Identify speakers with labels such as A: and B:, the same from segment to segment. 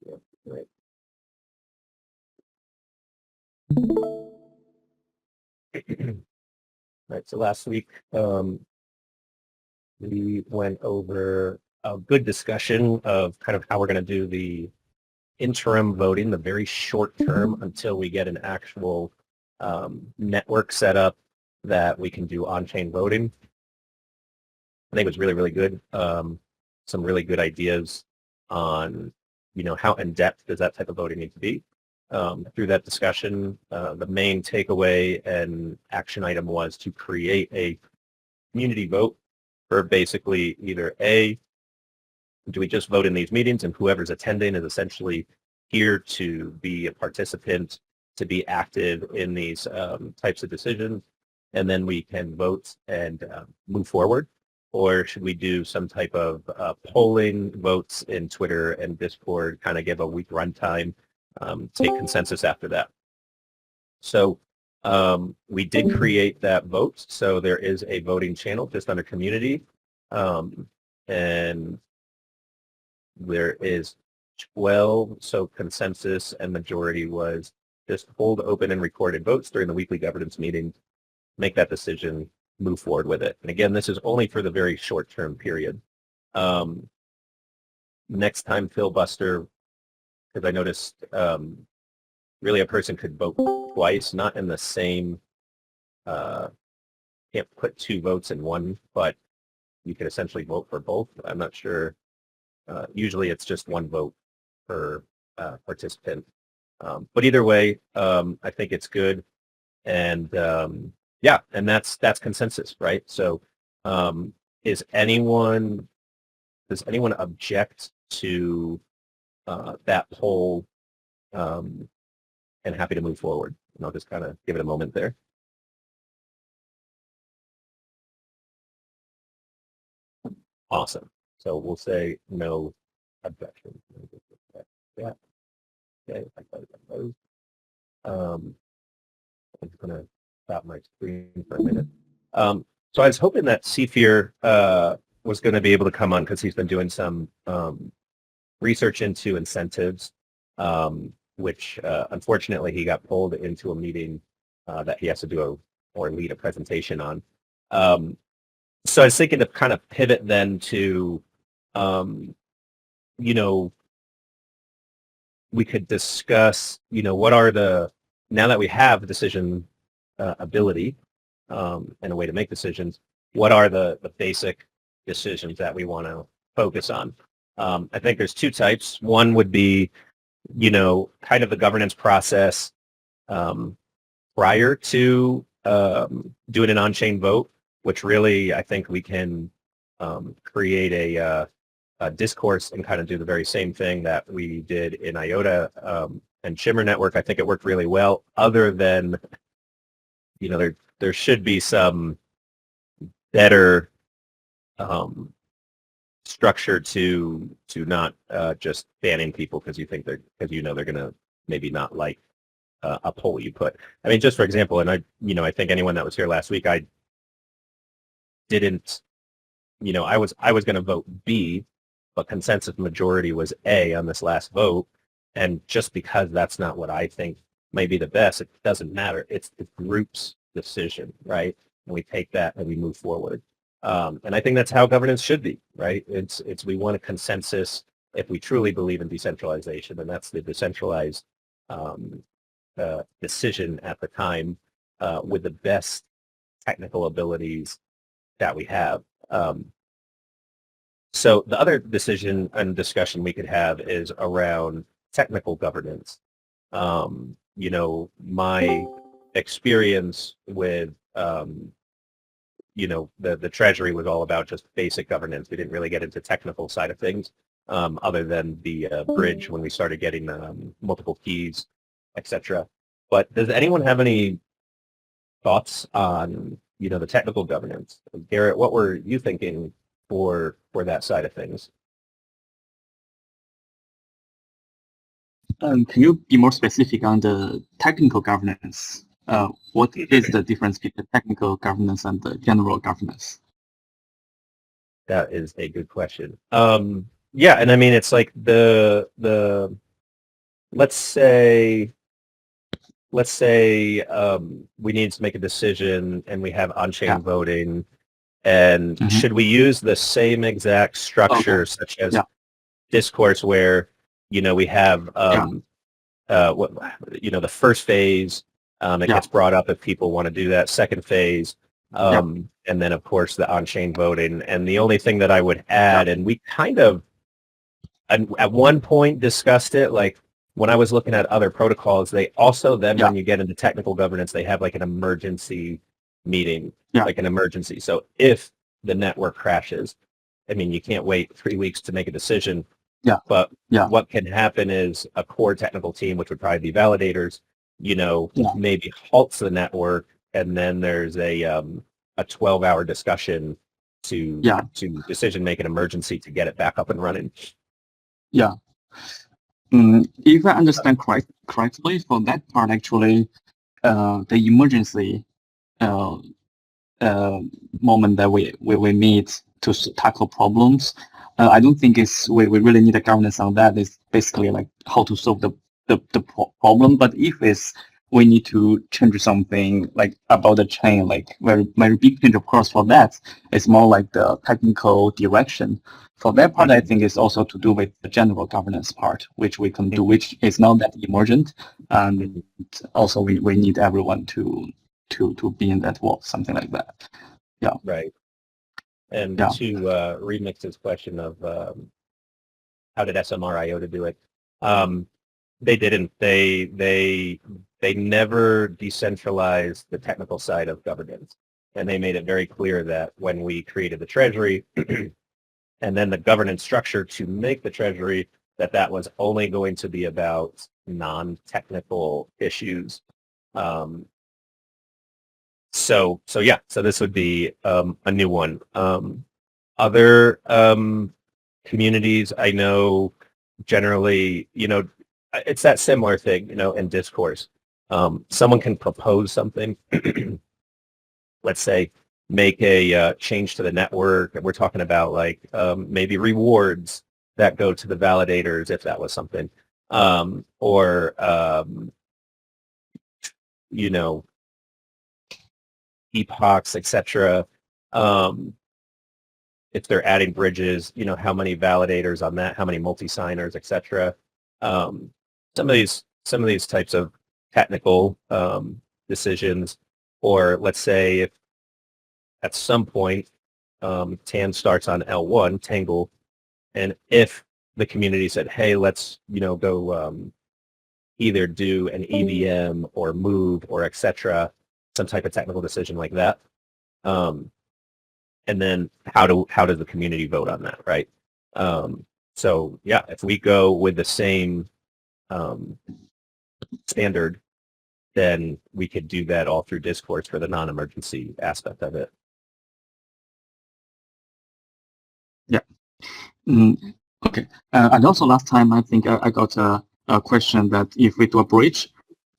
A: Yeah, right. Right. So last week, we went over a good discussion of kind of how we're going to do the interim voting, the very short term until we get an actual network set up that we can do on-chain voting. I think it was really, really good. Some really good ideas on, how in depth does that type of voting need to be. Through that discussion, the main takeaway and action item was to create a community vote for basically either A, do we just vote in these meetings and whoever's attending is essentially here to be a participant, to be active in these types of decisions, and then we can vote and move forward? Or should we do some type of polling votes in Twitter and Discord, kind of give a week runtime, take consensus after that? So we did create that vote. So there is a voting channel just under community. And there is 12, so consensus and majority was just hold open and recorded votes during the weekly governance meeting, make that decision, move forward with it. And again, this is only for the very short-term period. Next time filibuster, because I noticed really a person could vote twice, not in the same, can't put two votes in one, but you could essentially vote for both. I'm not sure. Usually it's just one vote per participant. But either way, I think it's good. And yeah, and that's consensus, right? So does anyone object to that poll, and happy to move forward? And I'll just kind of give it a moment there. Awesome. So we'll say no objection. Yeah. Okay. I'm just going to stop my screen for a minute. So I was hoping that Sefier was going to be able to come on because he's been doing some research into incentives, which unfortunately he got pulled into a meeting that he has to do or lead a presentation on. So I was thinking to kind of pivot then to, we could discuss, what are now that we have decision ability and a way to make decisions, what are the basic decisions that we want to focus on? I think there's two types. One would be, kind of the governance process prior to doing an on-chain vote, which really I think we can create a discourse and kind of do the very same thing that we did in IOTA and Shimmer Network. I think it worked really well, other than, there should be some better structure to not just banning people because you think they're going to maybe not like a poll you put. I mean, just for example, and I think anyone that was here last week, I didn't, I was going to vote B, but consensus majority was A on this last vote. And just because that's not what I think may be the best, it doesn't matter. It's the group's decision, right? And we take that and we move forward. And I think that's how governance should be, right? It's we want a consensus if we truly believe in decentralization, and that's the decentralized decision at the time with the best technical abilities that we have. So the other decision and discussion we could have is around technical governance. My experience with, the Treasury was all about just basic governance. We didn't really get into technical side of things, other than the bridge when we started getting multiple keys, etc. But does anyone have any thoughts on, the technical governance? Garrett, what were you thinking for that side of things?
B: Can you be more specific on the technical governance? What is the difference between technical governance and the general governance?
A: That is a good question. Yeah, and I mean, it's like the let's say we need to make a decision and we have on-chain
B: Yeah.
A: voting, and
B: Mm-hmm.
A: should we use the same exact
B: Okay.
A: structure such as
B: Yeah.
A: discourse where we have
B: Yeah.
A: what the first phase, it
B: Yeah.
A: gets brought up if people want to do that. Second phase,
B: Yeah.
A: and then of course the on-chain voting. And the only thing that I would
B: Yeah.
A: add, and we kind of at one point discussed it, like when I was looking at other protocols, they also then
B: Yeah.
A: when you get into technical governance, they have like an emergency meeting,
B: Yeah.
A: like an emergency. So if the network crashes, I mean, you can't wait 3 weeks to make a decision,
B: Yeah.
A: but
B: Yeah.
A: what can happen is a core technical team, which would probably be validators,
B: Yeah.
A: maybe halts the network, and then there's a 12-hour discussion to
B: Yeah.
A: decision make an emergency to get it back up and running.
B: Yeah. If I understand correctly, for that part, actually, the emergency uh, moment that we need to tackle problems, I don't think we really need a governance on that. It's basically like how to solve the problem. But if we need to change something like about the chain, like very big change, of course, for that, it's more like the technical direction. For that part, I think it's also to do with the general governance part, which we can do, which is not that emergent. And also we need everyone to be in that world, something like that. Yeah.
A: Right. And
B: Yeah.
A: to remix this question of how did SMR IOTA do it? They didn't. They never decentralized the technical side of governance, and they made it very clear that when we created the treasury and then the governance structure to make the treasury, that was only going to be about non-technical issues. So yeah, so this would be a new one. Other communities I know generally, it's that similar thing, in discourse. Someone can propose something, let's say, make a change to the network. We're talking about like maybe rewards that go to the validators if that was something, or you know, epochs, etc. If they're adding bridges, how many validators on that, how many multi-signers, etc. Some of these types of technical decisions, or let's say if at some point TAN starts on L1, Tangle, and if the community said, hey, let's go either do an EVM or move or etc., some type of technical decision like that. And then how does the community vote on that, right? So yeah, if we go with the same standard, then we could do that all through discourse for the non-emergency aspect of it.
B: Yeah. Okay. And also last time, I think I got a question that if we do a bridge,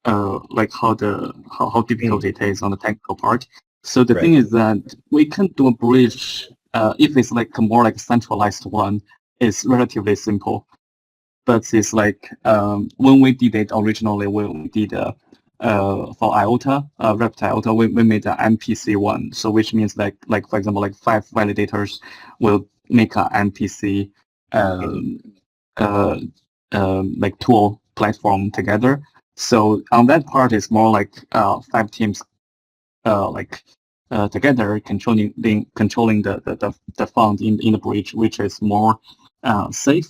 B: like how difficult it is on the technical part. So the thing is that we can do a bridge if it's like a more like centralized one. It's relatively simple, but it's like when we did it originally, we did for IOTA, Rapid IOTA, we made an MPC one. So which means like for example, like 5 validators will make an MPC like tool platform together. So on that part, it's more like 5 teams together controlling the fund in the bridge, which is more safe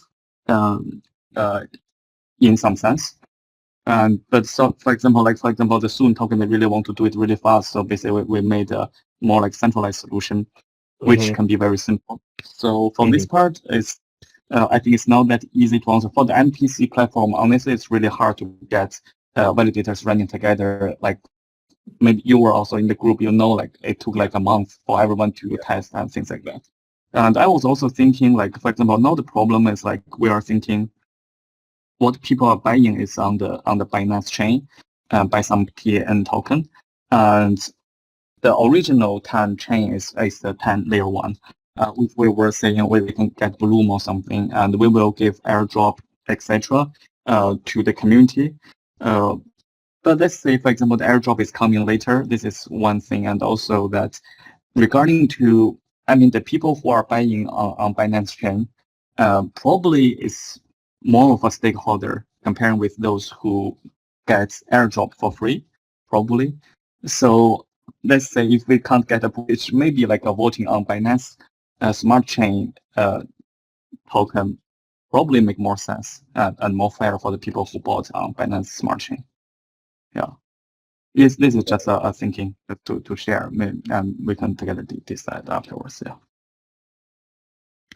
B: in some sense. But so for example, the Soon token, they really want to do it really fast. So basically, we made a more like centralized solution, which can be very simple. So for this part, I think it's not that easy to answer. For the MPC platform, honestly, it's really hard to get validators running together. Like maybe you were also in the group, like it took like a month for everyone to test and things like that. And I was also thinking, like, for example, now the problem is like we are thinking what people are buying is on the Binance chain by some PAN token. And the original TAN chain is the TAN layer 1. If we were saying we can get Bloom or something, and we will give airdrop, etc. to the community. But let's say, for example, the airdrop is coming later. This is one thing, and also that regarding to, I mean, the people who are buying on Binance Chain, probably is more of a stakeholder comparing with those who get airdrop for free, probably. So let's say if we can't get a bridge, maybe like a voting on Binance Smart Chain token probably make more sense and more fair for the people who bought on Binance Smart Chain. Yeah. This is just a thinking to share, and we can together decide afterwards. Yeah.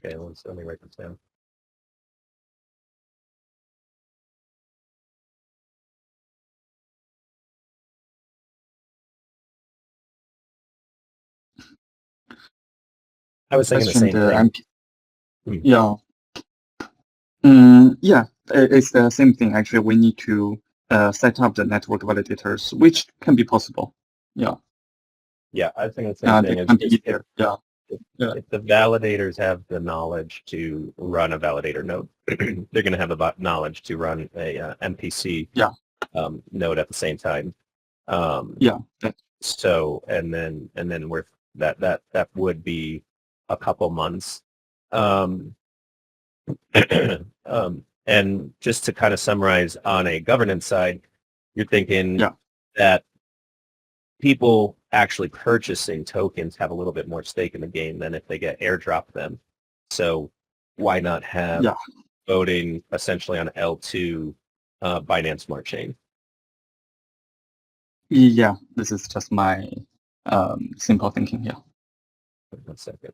A: Okay, let me write this down. I was thinking the same thing.
B: Yeah. Yeah, it's the same thing. Actually, we need to set up the network validators, which can be possible. Yeah.
A: Yeah, I think the same thing.
B: It can be easier. Yeah.
A: If the validators have the knowledge to run a validator node, they're going to have the knowledge to run a MPC node at the same time.
B: Yeah.
A: So and then we're that would be a couple months. And just to kind of summarize on a governance side, you're thinking that people actually purchasing tokens have a little bit more stake in the game than if they get airdropped them. So why not have voting essentially on L2 Binance Smart Chain?
B: Yeah, this is just my simple thinking. Yeah.
A: 1 second.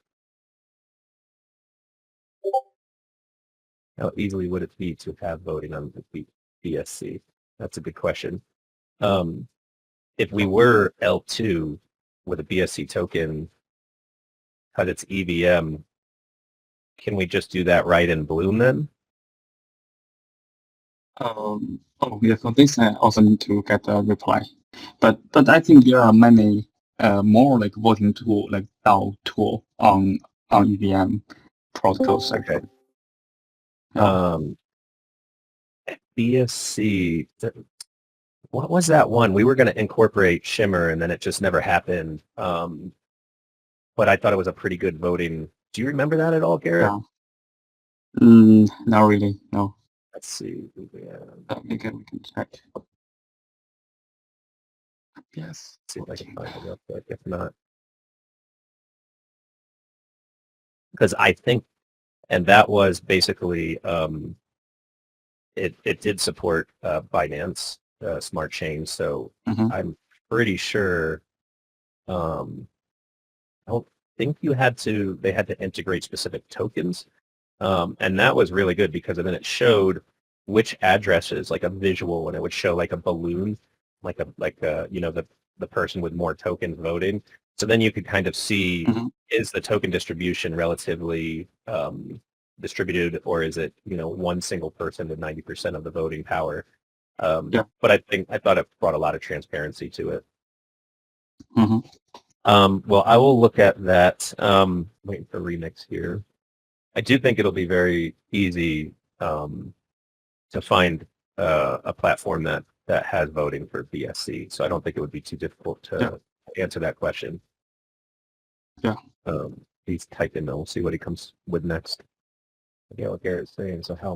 A: How easily would it be to have voting on the BSC? That's a good question. If we were L2 with a BSC token, cut its EVM, can we just do that right in Bloom then?
B: Oh yeah, for this I also need to get a reply. But I think there are many more like voting tool, like DAO tool on EVM protocols.
A: Okay. BSC, what was that one? We were going to incorporate Shimmer and then it just never happened. But I thought it was a pretty good voting. Do you remember that at all, Garrett?
B: Not really, no.
A: Let's see.
B: We can check. Yes.
A: See if I can find it real quick. If not, because I think, and that was basically, it did support Binance Smart Chain. So I'm pretty sure. I don't think they had to integrate specific tokens. And that was really good because then it showed which addresses, like a visual, and it would show like a balloon, like a you know, the person with more tokens voting. So then you could kind of see, is the token distribution relatively distributed, or is it, you know, one single person with 90% of the voting power? But I thought it brought a lot of transparency to it. Well, I will look at that. Waiting for Remix here. I do think it'll be very easy to find a platform that has voting for BSC. So I don't think it would be too difficult to answer that question.
B: Yeah.
A: He's typed in, we'll see what he comes with next. Yeah, what Garrett's saying. So how